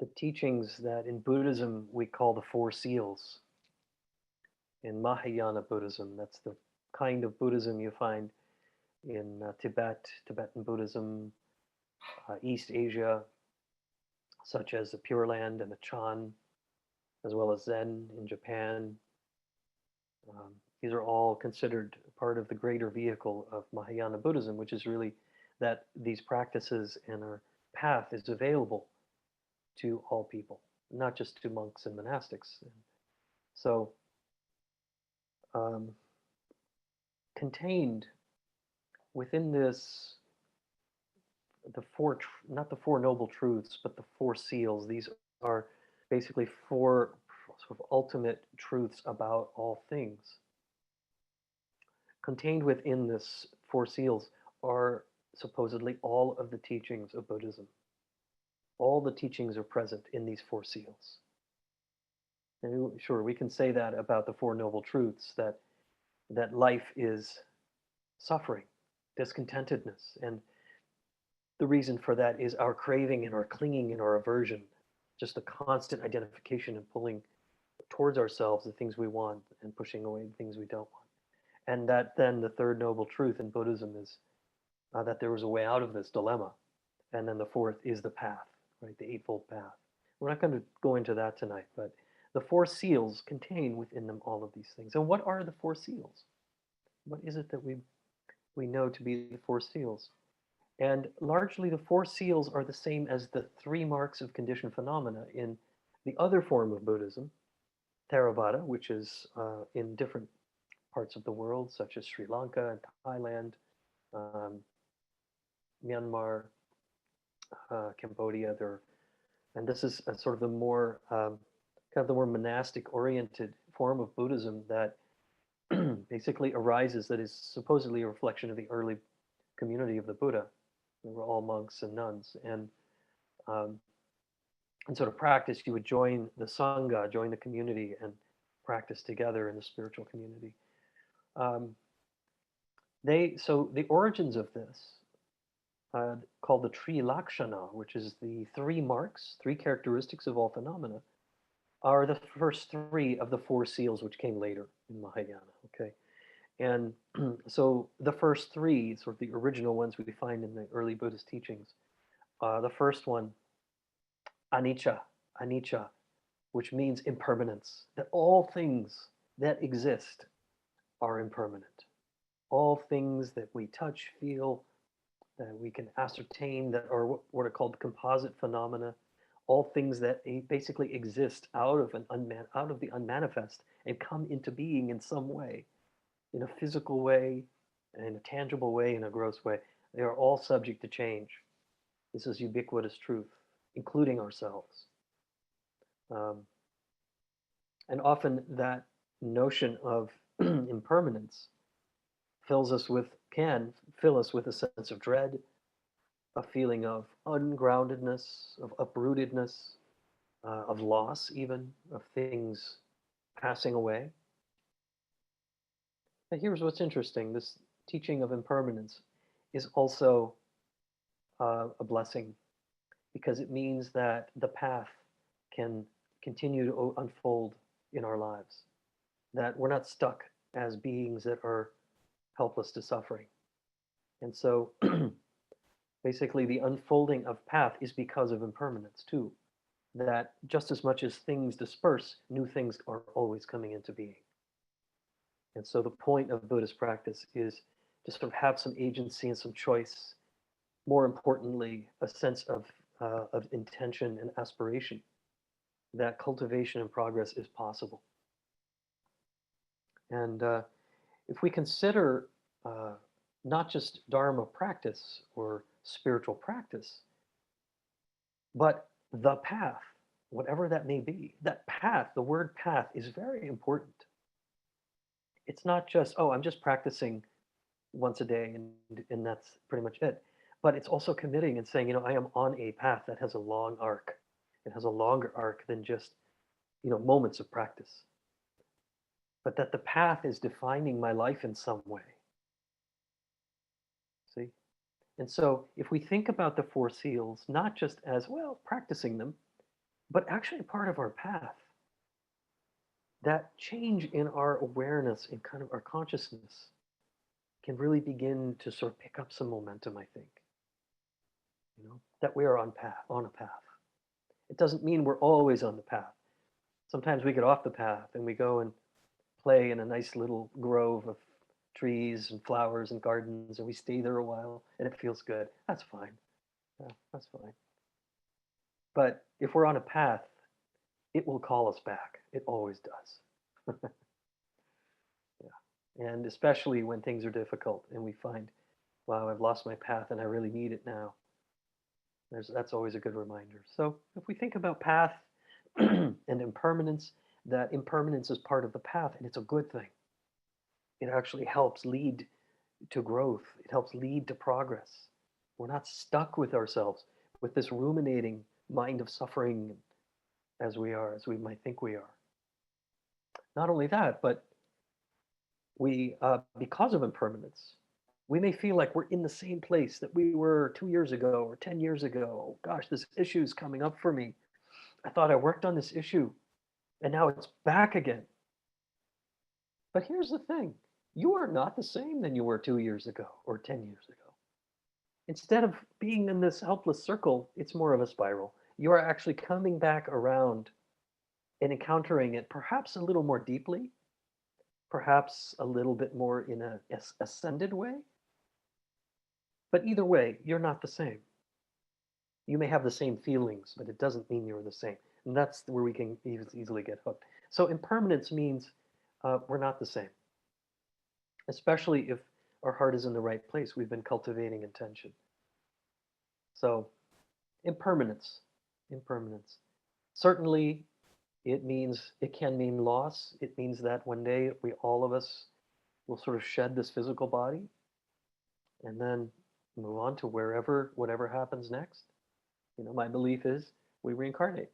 the teachings that in Buddhism we call the Four Seals. In Mahayana Buddhism, that's the kind of Buddhism you find in Tibet, Tibetan Buddhism, East Asia, such as the Pure Land and the Chan, as well as Zen in Japan. These are all considered part of the greater vehicle of Mahayana Buddhism, which is really that these practices and our path is available to all people, not just to monks and monastics. So, um, contained within this, not the four noble truths, but the four seals. These are basically four sort of ultimate truths about all things. Contained within this four seals are supposedly all of the teachings of Buddhism. All the teachings are present in these four seals. And sure, we can say that about the Four Noble Truths, that life is suffering, discontentedness, and the reason for that is our craving and our clinging and our aversion, just the constant identification and pulling towards ourselves the things we want and pushing away the things we don't want. And that then the third noble truth in Buddhism is that there was a way out of this dilemma. And then the fourth is the path, right? The Eightfold Path. We're not going to go into that tonight, but the four seals contain within them all of these things. And what are the four seals? What is it that we know to be the four seals? And largely the four seals are the same as the three marks of conditioned phenomena in the other form of Buddhism, Theravada, which is in different parts of the world, such as Sri Lanka and Thailand, Myanmar, Cambodia. And this is a sort of the more kind of the more monastic-oriented form of Buddhism that basically arises, that is supposedly a reflection of the early community of the Buddha. They were all monks and nuns, and sort of practice, you would join the sangha, join the community, and practice together in the spiritual community. So the origins of this, called the Trilakshana, which is the three marks, three characteristics of all phenomena, are the first three of the four seals which came later in Mahayana. Okay, and so the first three, sort of the original ones we find in the early Buddhist teachings. The first one, anicca, which means impermanence, that all things that exist are impermanent. All things that we touch, feel, that we can ascertain, that are what are called composite phenomena, all things that basically exist out of the unmanifest and come into being in some way, in a physical way, in a tangible way, in a gross way. They are all subject to change. This is ubiquitous truth, including ourselves. And often that notion of impermanence can fill us with a sense of dread, a feeling of ungroundedness, of uprootedness, of loss even, of things passing away. But here's what's interesting. This teaching of impermanence is also a blessing, because it means that the path can continue to unfold in our lives, that we're not stuck as beings that are helpless to suffering. And so basically the unfolding of path is because of impermanence too, that just as much as things disperse, new things are always coming into being. And so the point of Buddhist practice is to sort of have some agency and some choice, more importantly, a sense of intention and aspiration, that cultivation and progress is possible. And if we consider not just Dharma practice or spiritual practice, but the path, whatever that may be, that path, the word path is very important. It's not just, oh, I'm just practicing once a day and that's pretty much it. But it's also committing and saying, I am on a path that has a long arc. It has a longer arc than just, moments of practice. But that the path is defining my life in some way. See? And so if we think about the four seals, not just as, well, practicing them, but actually a part of our path. That change in our awareness and kind of our consciousness can really begin to sort of pick up some momentum, I think. That we are on a path. It doesn't mean we're always on the path. Sometimes we get off the path and we go and play in a nice little grove of trees and flowers and gardens, and we stay there a while and it feels good. That's fine. Yeah, that's fine. But if we're on a path, it will call us back. It always does. Yeah. And especially when things are difficult and we find, wow, I've lost my path and I really need it now. That's always a good reminder. So if we think about path and impermanence, that impermanence is part of the path and it's a good thing. It actually helps lead to growth. It helps lead to progress. We're not stuck with ourselves, with this ruminating mind of suffering as we might think we are. Not only that, but because of impermanence, we may feel like we're in the same place that we were 2 years ago or 10 years ago. Oh, gosh, this issue is coming up for me. I thought I worked on this issue and now it's back again. But here's the thing, you are not the same than you were 2 years ago or 10 years ago. Instead of being in this helpless circle, it's more of a spiral. You are actually coming back around and encountering it perhaps a little more deeply, perhaps a little bit more in a ascended way. But either way, you're not the same. You may have the same feelings, but it doesn't mean you're the same. And that's where we can easily get hooked. So impermanence means we're not the same, especially if our heart is in the right place. We've been cultivating intention. So impermanence, impermanence. Certainly, it can mean loss. It means that one day all of us will sort of shed this physical body and then move on to whatever happens next. My belief is we reincarnate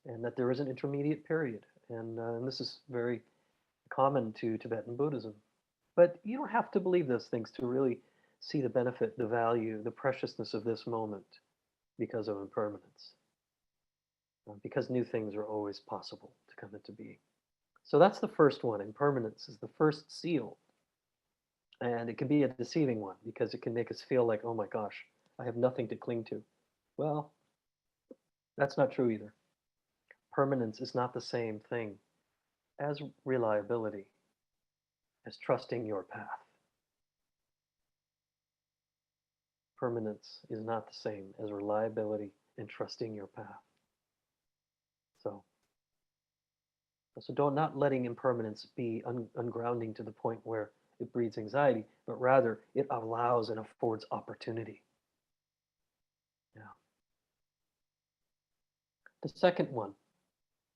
and that there is an intermediate period. And this is very common to Tibetan Buddhism. But you don't have to believe those things to really see the benefit, the value, the preciousness of this moment because of impermanence. Because new things are always possible to come into being. So that's the first one. Impermanence is the first seal. And it can be a deceiving one because it can make us feel like, oh my gosh, I have nothing to cling to. Well, that's not true either. Permanence is not the same thing as reliability, as trusting your path. Permanence is not the same as reliability and trusting your path. So not letting impermanence be ungrounding to the point where it breeds anxiety, but rather it allows and affords opportunity. Yeah. The second one,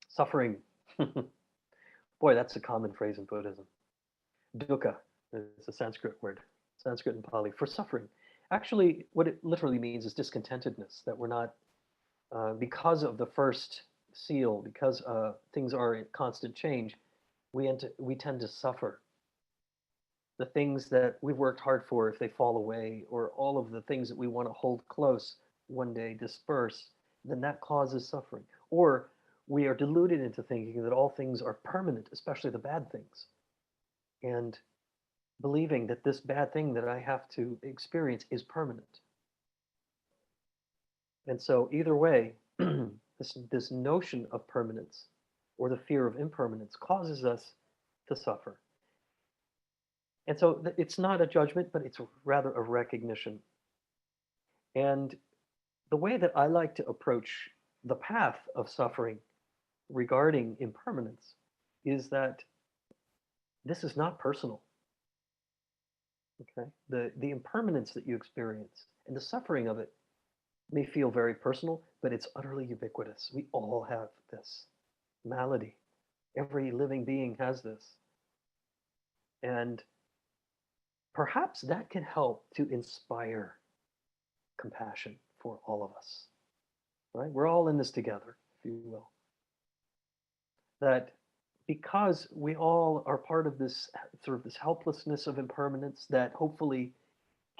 suffering. Boy, that's a common phrase in Buddhism. Dukkha is a Sanskrit word, Sanskrit and Pali, for suffering. Actually, what it literally means is discontentedness, that we're not, because of the first seal, because things are in constant change, we tend to suffer. The things that we've worked hard for, if they fall away, or all of the things that we want to hold close one day disperse, then that causes suffering. Or we are deluded into thinking that all things are permanent, especially the bad things. And believing that this bad thing that I have to experience is permanent. And so either way, this notion of permanence or the fear of impermanence causes us to suffer. And so it's not a judgment, but it's rather a recognition. And the way that I like to approach the path of suffering regarding impermanence is that this is not personal. Okay? The impermanence that you experience and the suffering of it may feel very personal, but it's utterly ubiquitous. We all have this malady. Every living being has this. And perhaps that can help to inspire compassion for all of us. Right? We're all in this together, if you will. That because we all are part of this sort of this helplessness of impermanence that hopefully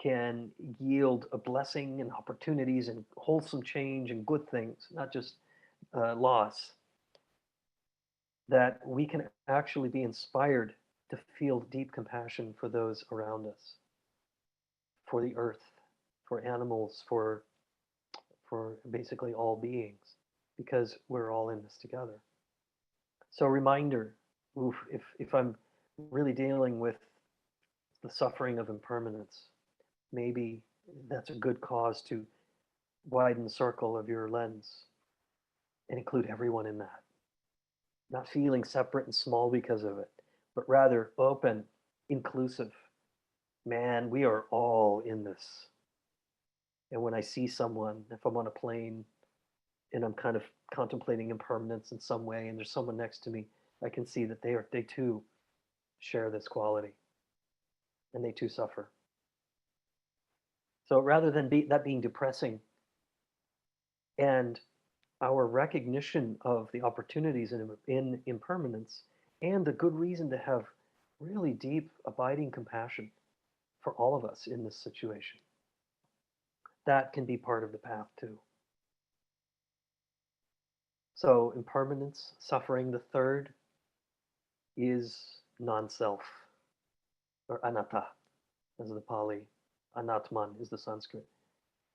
can yield a blessing and opportunities and wholesome change and good things, not just loss, that we can actually be inspired to feel deep compassion for those around us, for the earth, for animals, for basically all beings, because we're all in this together. So, reminder, oof, if I'm really dealing with the suffering of impermanence, maybe that's a good cause to widen the circle of your lens and include everyone in that. Not feeling separate and small because of it, but rather open, inclusive. Man, we are all in this. And when I see someone, if I'm on a plane and I'm kind of contemplating impermanence in some way, and there's someone next to me, I can see that they too share this quality, and they too suffer. So rather than that being depressing, and our recognition of the opportunities in impermanence, and the good reason to have really deep, abiding compassion for all of us in this situation, that can be part of the path too. So, impermanence, suffering, the third is non self, or anatta, as the Pali, anatman is the Sanskrit.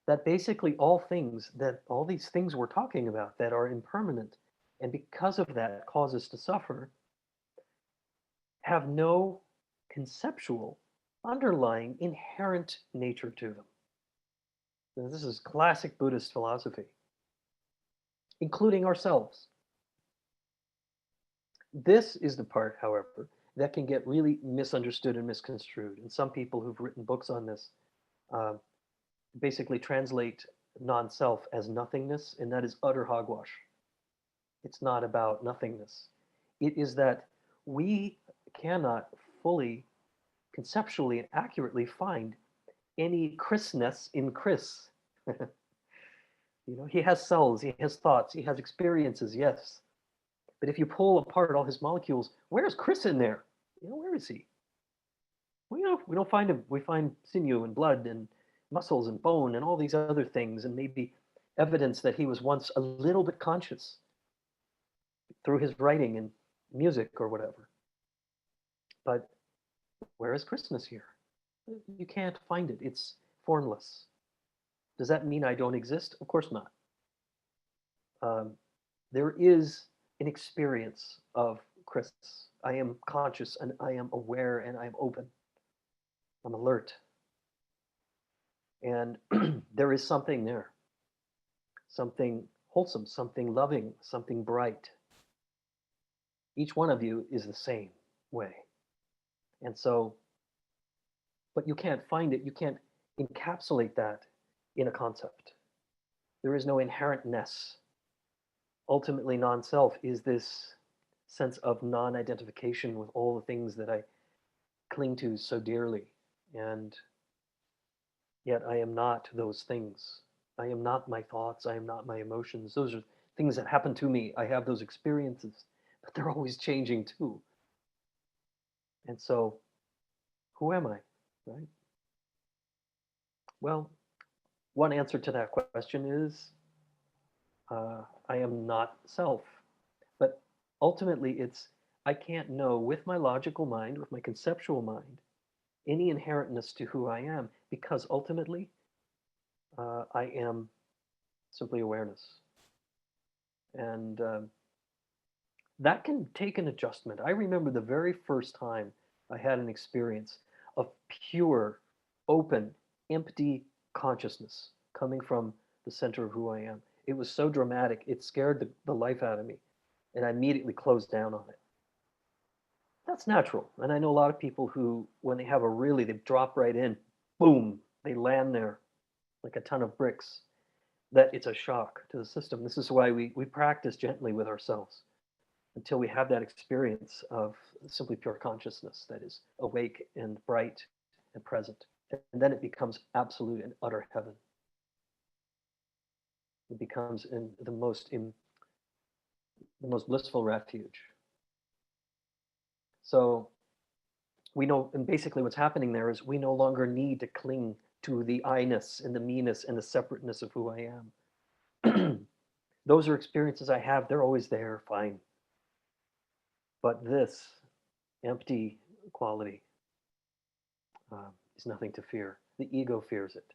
That basically all these things we're talking about that are impermanent, and because of that cause us to suffer, have no conceptual, underlying, inherent nature to them. Now, this is classic Buddhist philosophy, including ourselves. This is the part, however, that can get really misunderstood and misconstrued. And some people who've written books on this uh, basically translate non-self as nothingness, and that is utter hogwash. It's not about nothingness. It is that we cannot fully, conceptually, and accurately find any Chrisness in Chris. He has cells, he has thoughts, he has experiences, yes. But if you pull apart all his molecules, where's Chris in there? Where is he? We don't find him. We find sinew and blood and muscles and bone and all these other things, and maybe evidence that he was once a little bit conscious through his writing and music or whatever. But where is Christmas here? You can't find it. It's formless. Does that mean I don't exist? Of course not. There is an experience of Chris. I am conscious and I am aware and I am open. I'm alert. And there is something there, something wholesome, something loving, something bright. Each one of you is the same way. And so, but you can't find it, you can't encapsulate that in a concept. There is no inherentness. Ultimately, non self is this sense of non identification with all the things that I cling to so dearly. And yet, I am not those things. I am not my thoughts. I am not my emotions. Those are things that happen to me. I have those experiences, but they're always changing too. And so, who am I? Right? Well, one answer to that question is I am not self. But ultimately, it's I can't know with my logical mind, with my conceptual mind, any inherentness to who I am, because ultimately, I am simply awareness. And that can take an adjustment. I remember the very first time I had an experience of pure, open, empty consciousness coming from the center of who I am. It was so dramatic, it scared the life out of me, and I immediately closed down on it. That's natural. And I know a lot of people who, when they have they drop right in, boom, they land there like a ton of bricks, that it's a shock to the system. This is why we practice gently with ourselves until we have that experience of simply pure consciousness that is awake and bright and present. And then it becomes absolute and utter heaven. It becomes the most blissful refuge. So we know, and basically what's happening there is we no longer need to cling to the I-ness and the me-ness and the separateness of who I am. Those are experiences I have. They're always there, fine. But this empty quality is nothing to fear. The ego fears it,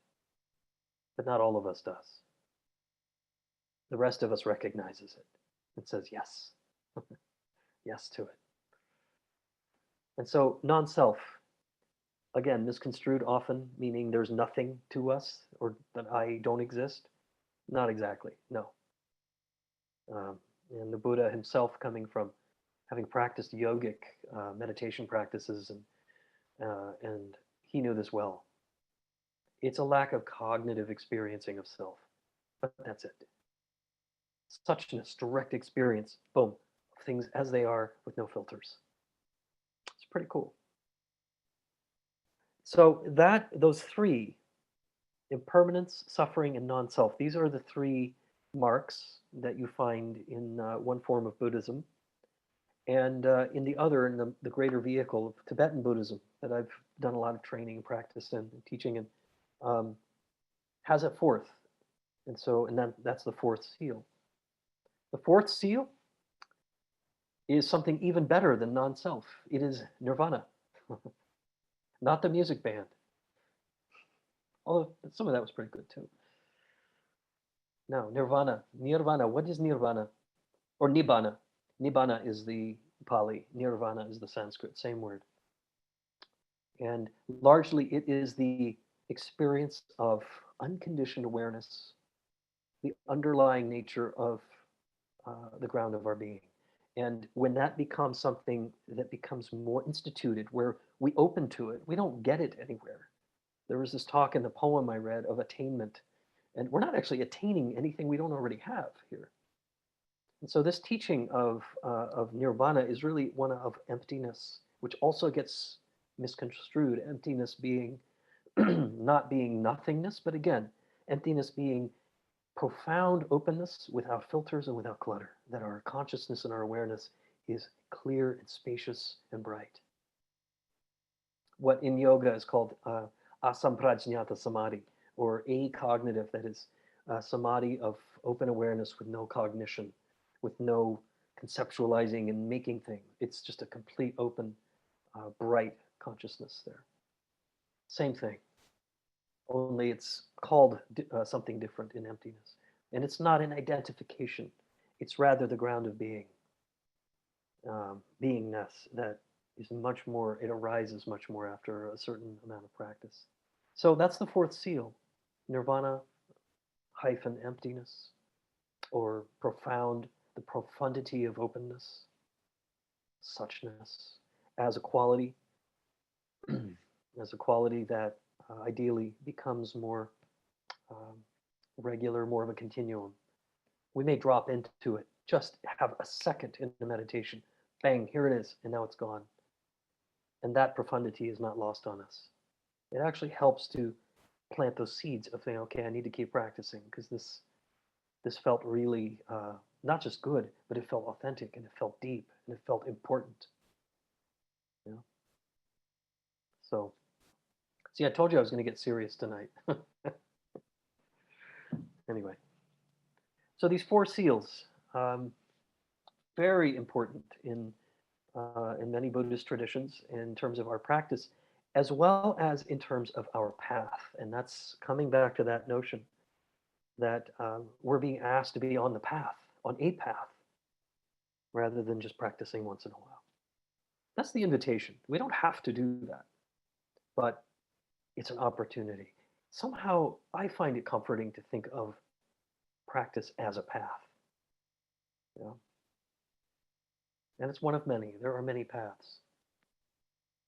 but not all of us does. The rest of us recognizes it and says yes, yes to it. And so non-self, again, misconstrued often, meaning there's nothing to us or that I don't exist. Not exactly, no. And the Buddha himself, coming from having practiced yogic meditation practices, and he knew this well. It's a lack of cognitive experiencing of self, but that's it. Suchness, direct experience, boom, of things as they are with no filters. It's pretty cool. So those three, impermanence, suffering, and non-self, these are the three marks that you find in one form of Buddhism, and in the other, in the greater vehicle of Tibetan Buddhism that I've done a lot of training and practice and teaching, and um, has a fourth, and then that's the fourth seal. The fourth seal is something even better than non-self. It is nirvana, not the music band. Although some of that was pretty good too. No, nirvana. Nirvana. What is nirvana? Or nibbana. Nibbana is the Pali. Nirvana is the Sanskrit. Same word. And largely it is the experience of unconditioned awareness, the underlying nature of the ground of our being. And when that becomes something that becomes more instituted, where we open to it, we don't get it anywhere. There was this talk in the poem I read of attainment, and we're not actually attaining anything we don't already have here. And so this teaching of nirvana is really one of emptiness, which also gets misconstrued. Emptiness being not being nothingness, but again, emptiness being profound openness without filters and without clutter, that our consciousness and our awareness is clear and spacious and bright. What in yoga is called asamprajñata samadhi, or acognitive, that is samadhi of open awareness with no cognition, with no conceptualizing and making things. It's just a complete open, bright consciousness there. Same thing, only it's called something different in emptiness. And it's not an identification, it's rather the ground of being, beingness that is much more, it arises much more after a certain amount of practice. So that's the fourth seal, nirvana hyphen emptiness, or profound, the profundity of openness, suchness, as a quality, as a quality that ideally becomes more regular, more of a continuum. We may drop into it, just have a second in the meditation, bang, here it is, and now it's gone. And that profundity is not lost on us. It actually helps to plant those seeds of saying, okay, I need to keep practicing because this felt really not just good, but it felt authentic and it felt deep and it felt important. You know? So, see, I told you I was going to get serious tonight. Anyway, so these four seals, very important in many Buddhist traditions in terms of our practice, as well as in terms of our path. And that's coming back to that notion that we're being asked to be on the path, on a path, rather than just practicing once in a while. That's the invitation. We don't have to do that, but it's an opportunity. Somehow I find it comforting to think of practice as a path. You know? And it's one of many. There are many paths.